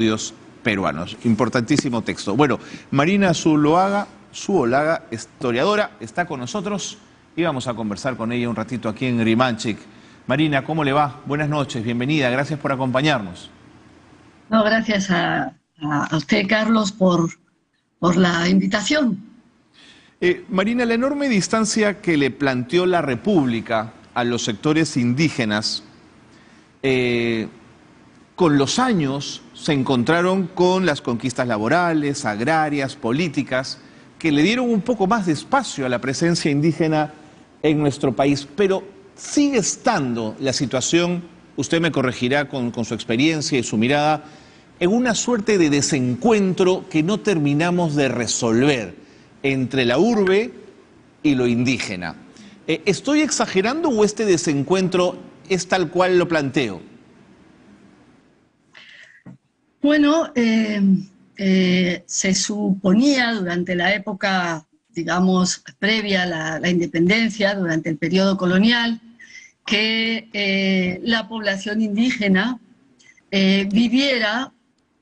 Estudios peruanos. Importantísimo texto. Bueno, Marina Zuloaga, historiadora, está con nosotros y vamos a conversar con ella un ratito aquí en Rimanchik. Marina, ¿cómo le va? Buenas noches, bienvenida, gracias por acompañarnos. No, gracias a usted, Carlos, por la invitación. Marina, la enorme distancia que le planteó la República a los sectores indígenas, con los años se encontraron con las conquistas laborales, agrarias, políticas, que le dieron un poco más de espacio a la presencia indígena en nuestro país, pero sigue estando la situación, usted me corregirá con su experiencia y su mirada, en una suerte de desencuentro que no terminamos de resolver entre la urbe y lo indígena. ¿Estoy exagerando o este desencuentro es tal cual lo planteo? Bueno, se suponía durante la época, digamos, previa a la independencia, durante el periodo colonial, que la población indígena viviera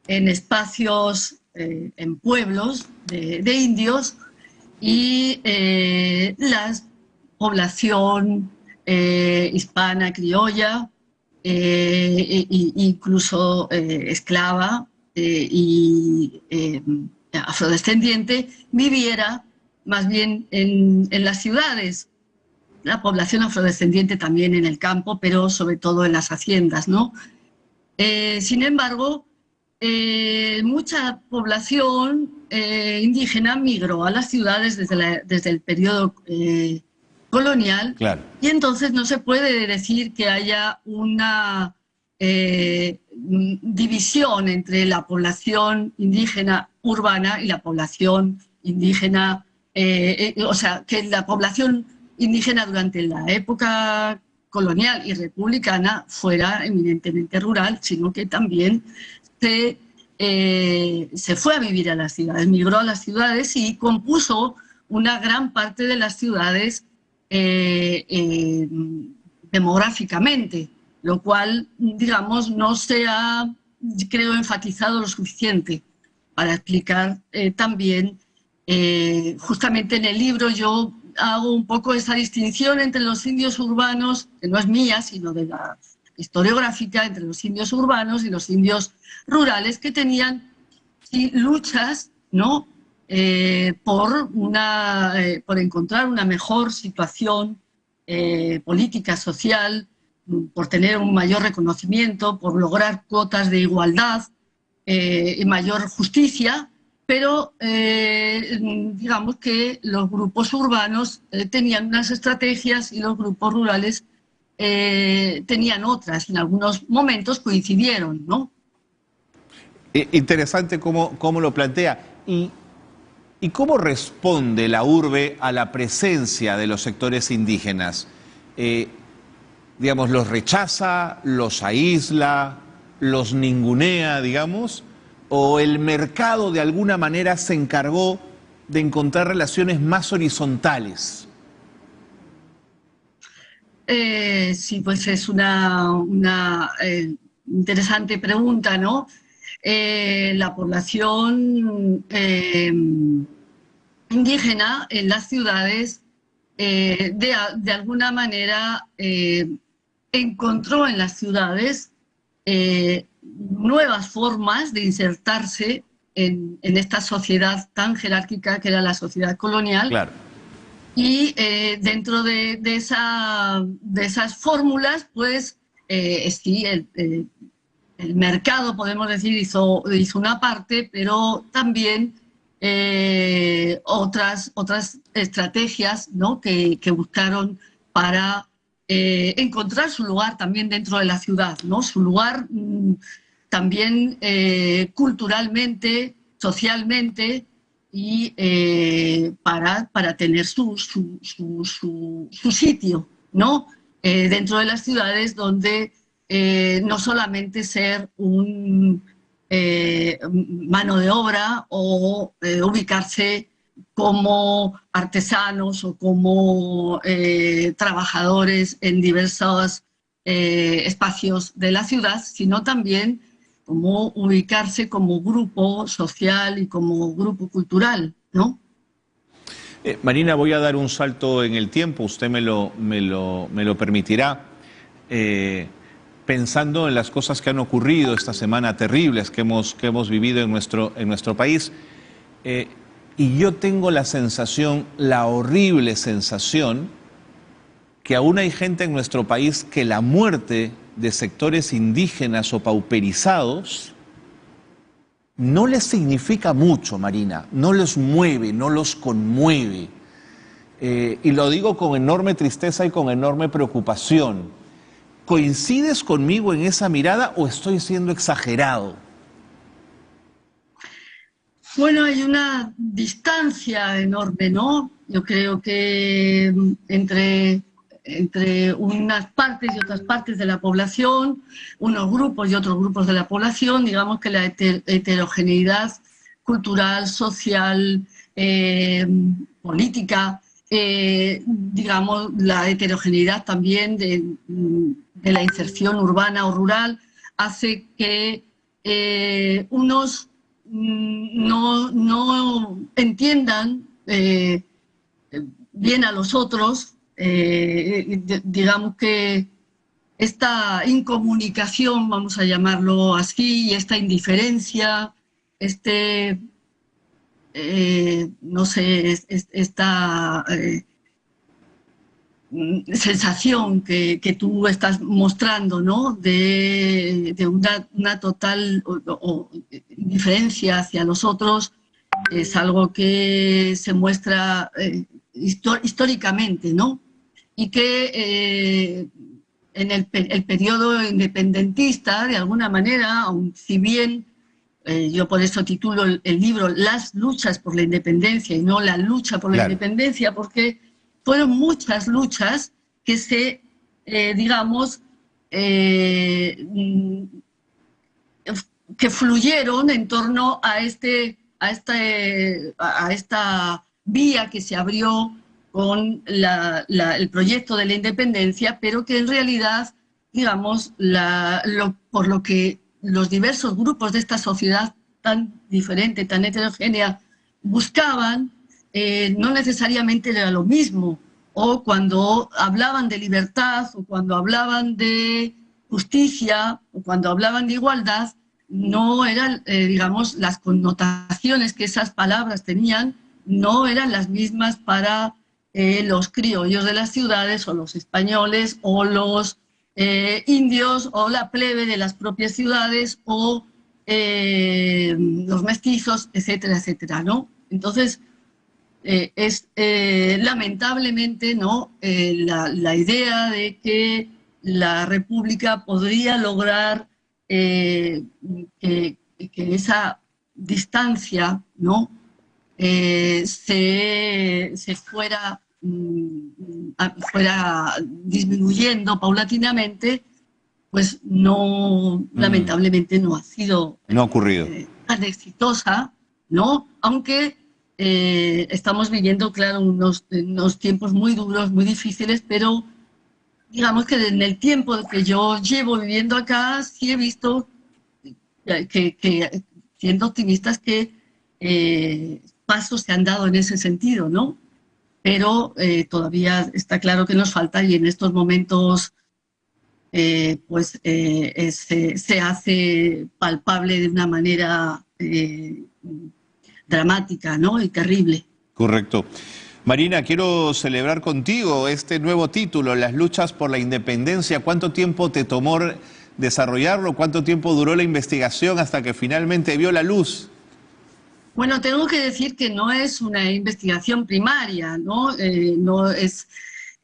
en espacios, en pueblos de indios, y la población hispana, criolla, incluso esclava y afrodescendiente, viviera más bien en las ciudades. La población afrodescendiente también en el campo, pero sobre todo en las haciendas, ¿no? Sin embargo, mucha población indígena migró a las ciudades desde el periodo colonial, Claro. Y entonces no se puede decir que haya una división entre la población indígena urbana y la población indígena, o sea, que la población indígena durante la época colonial y republicana fuera eminentemente rural, sino que también se fue a vivir a las ciudades, migró a las ciudades y compuso una gran parte de las ciudades demográficamente, lo cual, digamos, no se ha, creo, enfatizado lo suficiente para explicar también, justamente en el libro yo hago un poco esa distinción entre los indios urbanos, que no es mía, sino de la historiográfica, entre los indios urbanos y los indios rurales, que tenían luchas, ¿no?, por encontrar una mejor situación política, social, por tener un mayor reconocimiento, por lograr cuotas de igualdad y mayor justicia, pero digamos que los grupos urbanos tenían unas estrategias y los grupos rurales tenían otras. En algunos momentos coincidieron, ¿no? Interesante cómo lo plantea. ¿Y cómo responde la urbe a la presencia de los sectores indígenas? Digamos, ¿los rechaza, los aísla, los ningunea, digamos? ¿O el mercado de alguna manera se encargó de encontrar relaciones más horizontales? Sí, pues es una interesante pregunta, ¿no? La población indígena en las ciudades de alguna manera encontró en las ciudades nuevas formas de insertarse en esta sociedad tan jerárquica que era la sociedad colonial. Claro. Y dentro de esas fórmulas, pues sí, el mercado, podemos decir, hizo una parte, pero también otras estrategias, ¿no?, que buscaron para encontrar su lugar también dentro de la ciudad, ¿no? Su lugar también culturalmente, socialmente, y para tener su sitio, ¿no? Dentro de las ciudades, donde no solamente ser un mano de obra o ubicarse como artesanos o como trabajadores en diversos espacios de la ciudad, sino también como ubicarse como grupo social y como grupo cultural, ¿no? Marina, voy a dar un salto en el tiempo, usted me lo permitirá. Pensando en las cosas que han ocurrido esta semana terribles que hemos vivido en nuestro país, y yo tengo la sensación, la horrible sensación, que aún hay gente en nuestro país que la muerte de sectores indígenas o pauperizados no les significa mucho, Marina, no los mueve, no los conmueve. Y lo digo con enorme tristeza y con enorme preocupación. ¿Coincides conmigo en esa mirada o estoy siendo exagerado? Bueno, hay una distancia enorme, ¿no? Yo creo que entre unas partes y otras partes de la población, unos grupos y otros grupos de la población, digamos que la heterogeneidad cultural, social, política, digamos la heterogeneidad también de la inserción urbana o rural, hace que unos no entiendan bien a los otros. Digamos que esta incomunicación, vamos a llamarlo así, y esta indiferencia, no sé, esta sensación que tú estás mostrando, ¿no? De una total indiferencia hacia los otros, es algo que se muestra históricamente, ¿no? Y que en el periodo independentista, de alguna manera, aun si bien yo por eso titulo el libro Las luchas por la independencia y no la lucha por la independencia, porque fueron muchas luchas que se, digamos, que fluyeron en torno a esta vía que se abrió con el proyecto de la independencia, pero que en realidad, digamos, por lo que los diversos grupos de esta sociedad tan diferente, tan heterogénea, buscaban, no necesariamente era lo mismo. O cuando hablaban de libertad, o cuando hablaban de justicia, o cuando hablaban de igualdad, no eran, digamos, las connotaciones que esas palabras tenían, no eran las mismas para los criollos de las ciudades, o los españoles, o los indios, o la plebe de las propias ciudades, o los mestizos, etcétera, etcétera, ¿no? Entonces, es lamentablemente, ¿no? La idea de que la República podría lograr que esa distancia, ¿no? se fuera disminuyendo paulatinamente, pues no, lamentablemente no ha sido no ha ocurrido tan exitosa, ¿no? Aunque estamos viviendo, claro, unos tiempos muy duros, muy difíciles, pero digamos que en el tiempo que yo llevo viviendo acá, sí he visto que siendo optimistas, que pasos se han dado en ese sentido, ¿no? Pero todavía está claro que nos falta, y en estos momentos pues se hace palpable de una manera dramática, ¿no? Y terrible. Correcto. Marina, quiero celebrar contigo este nuevo título, Las luchas por la independencia. ¿Cuánto tiempo te tomó desarrollarlo? ¿Cuánto tiempo duró la investigación hasta que finalmente vio la luz? Bueno, tengo que decir que no es una investigación primaria, ¿no? No es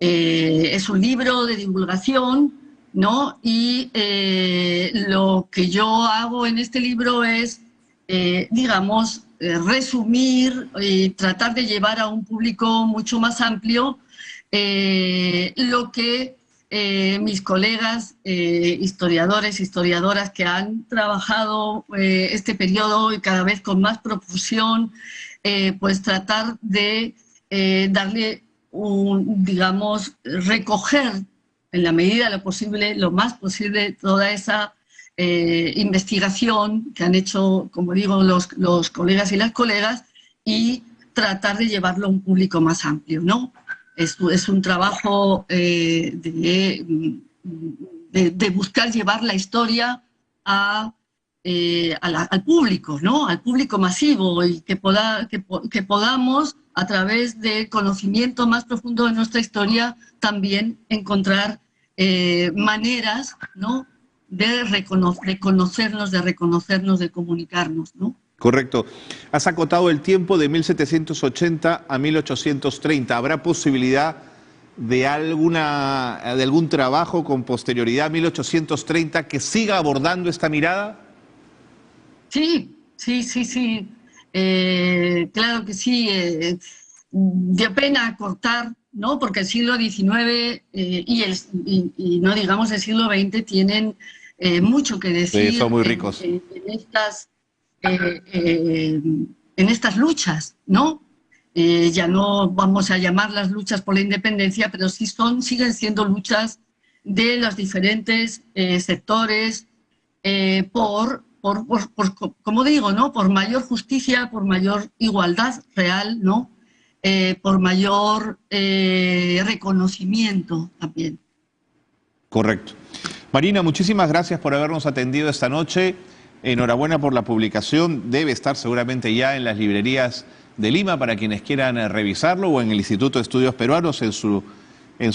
un libro de divulgación, ¿no? Y lo que yo hago en este libro es, digamos, resumir y tratar de llevar a un público mucho más amplio lo que mis colegas historiadores, historiadoras que han trabajado este periodo y cada vez con más profusión, pues tratar de darle digamos, recoger en la medida de lo posible, lo más posible, toda esa investigación que han hecho, como digo, los colegas y las colegas, y tratar de llevarlo a un público más amplio, ¿no? Es un trabajo de buscar llevar la historia al público, ¿no? Al público masivo, y que podamos, a través del conocimiento más profundo de nuestra historia, también encontrar maneras, ¿no?, de reconocernos, de comunicarnos, ¿no? Correcto. Has acotado el tiempo de 1780 a 1830. ¿Habrá posibilidad de algún trabajo con posterioridad a 1830 que siga abordando esta mirada? Sí. Claro que sí. Dio pena cortar, ¿no? Porque el siglo XIX y no digamos el siglo XX tienen mucho que decir. Sí, son muy ricos. En estas luchas, ¿no? Ya no vamos a llamar las luchas por la independencia, pero sí siguen siendo luchas de los diferentes sectores como digo, ¿no?, por mayor justicia, por mayor igualdad real, ¿no?, por mayor reconocimiento también. Correcto. Marina, muchísimas gracias por habernos atendido esta noche. Enhorabuena por la publicación. Debe estar seguramente ya en las librerías de Lima para quienes quieran revisarlo, o en el Instituto de Estudios Peruanos, en su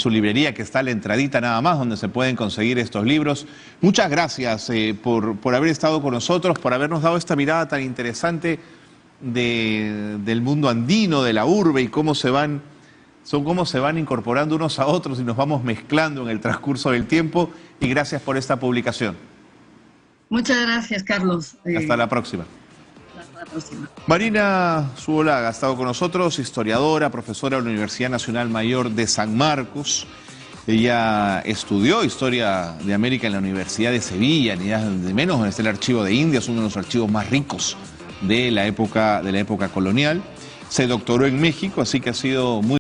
librería, que está a la entradita nada más, donde se pueden conseguir estos libros. Muchas gracias por haber estado con nosotros, por habernos dado esta mirada tan interesante del mundo andino, de la urbe, y cómo se van incorporando unos a otros y nos vamos mezclando en el transcurso del tiempo. Y gracias por esta publicación. Muchas gracias, Carlos. Hasta la próxima. Hasta la próxima. Marina Zuloaga ha estado con nosotros, historiadora, profesora de la Universidad Nacional Mayor de San Marcos. Ella estudió Historia de América en la Universidad de Sevilla, ni de menos, donde está el Archivo de Indias, uno de los archivos más ricos de la época colonial. Se doctoró en México, así que ha sido muy